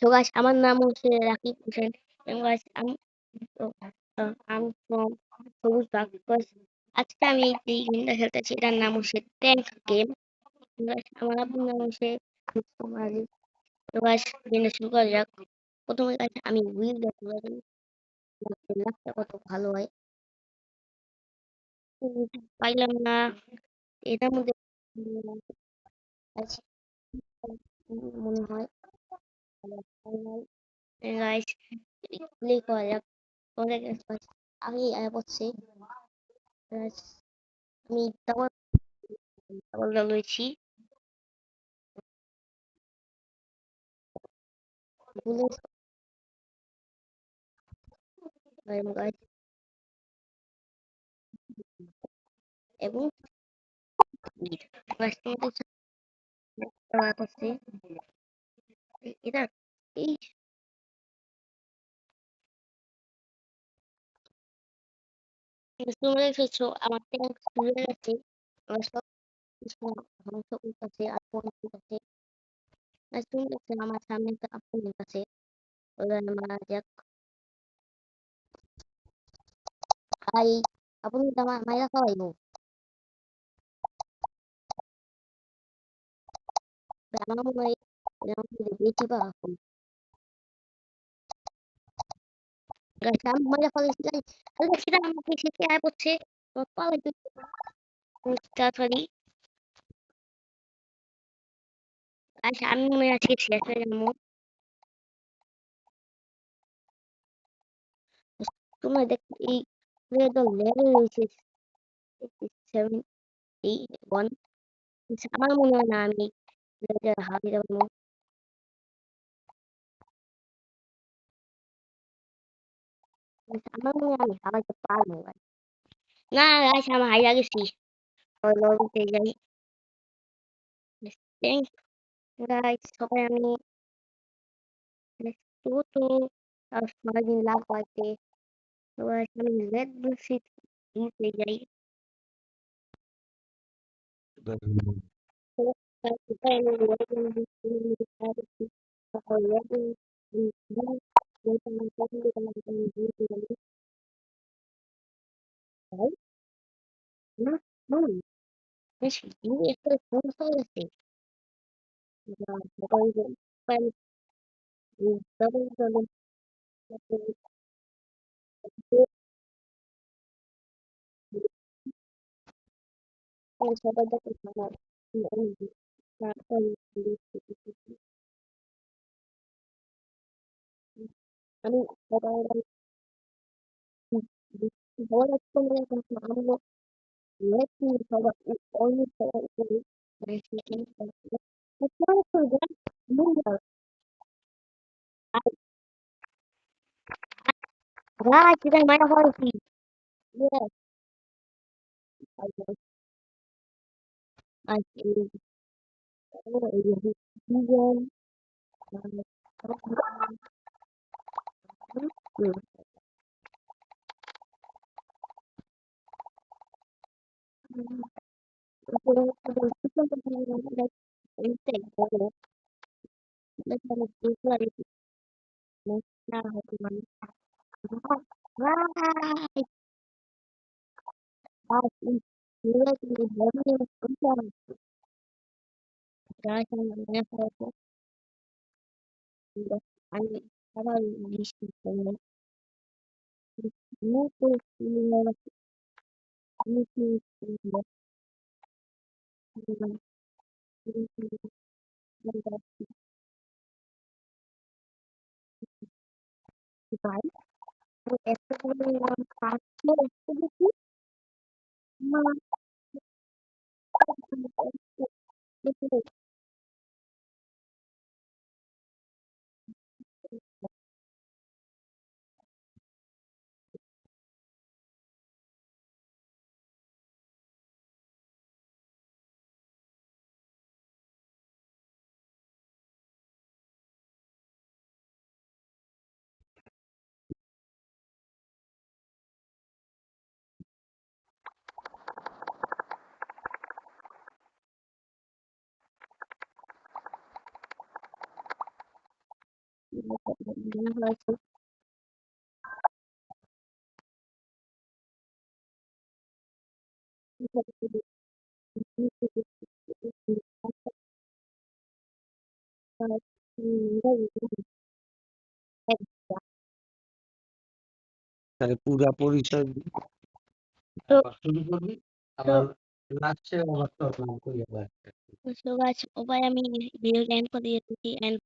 So guys, আমার নাম হচ্ছে Rakib Hossain and guys I'm from সবুজ বাগ guys আজকে আমি যে গেমটা খেলতেছি এটার নাম হচ্ছে ট্যাঙ্ক গেম guys আমার আপুর নাম হচ্ছে রুস্তম আলী তো guys গেমটা শুরু করা যাক প্রথমে guys আমি হুইল দেখতে লাখটা কত ভালো হয় পাইলাম না এটার মধ্যে guys, মনে হয় গাইস প্লে করা যাক তোমাদের কাছে আমি পড়ছি guys, আমি ডাবল ডাবল রয়েছি ভুলে গাইস এবং মিড গাইস তোমাদের সাথে করছি এটা এই তোমরা দেখছো আমার ট্যাঙ্ক খুলে গেছে আমার সব কিছু ধ্বংস করতেছে আর ফোন করতেছে গাইস তুমি দেখছো আমার সামনে একটা আপনার কাছে ওদের মারা যাক ভাই আপনি তো আমার মাইরা খাওয়াইবো আমার মনে হয় বেশি বা গাইস আমি মাইরা খাওয়াইছি গাইস সেটা আমাকে শেষে আয় পড়ছে পালাইতে তাড়াতাড়ি গাইস আমি মনে হয় আজকে শেষ হয়ে যাবো তোমরা দেখ এই প্লেয়ারটা লেভেল হয়েছে 7 8 1 আমার মনে হয় না আমি প্লেয়ারটা হারিয়ে যাবো আমার মনে হয় আমি হারাইতে পারবো guys। না গাইস আমি হারিয়ে গেছি ওই লবিতে যাই থ্যাংক গাইস সবাই আমি তো তো আর সারাদিন লাভ পাইতে তো guys, আমি রেড বুল সিট নিতে যাই তো guys, কোথায় আমি red bull সিট নিতে তারপর red bull না না বেশ দূরে একটা ফোন হয়ে গেছে মোবাইল ডাবল ডাবল সবাই দেখে আমার আমি সবাই বড় একটা মেয়ে কিন্তু আমি লেখি সবাই অন্য সবাই করি Right, today might have heard of you. Yes, I guess I see. Oh, it is vegan. Right. Guys, I'm never I have a list of no জানা হয়েছে। তাহলে পুরা পরিচয় দিই। তো শুরু করবি তো আবার লাস্টে আবার তোর নাম করিয়া দেয়। so guys, bye আমি ভিডিওটা এন্ড করে দিয়েছি and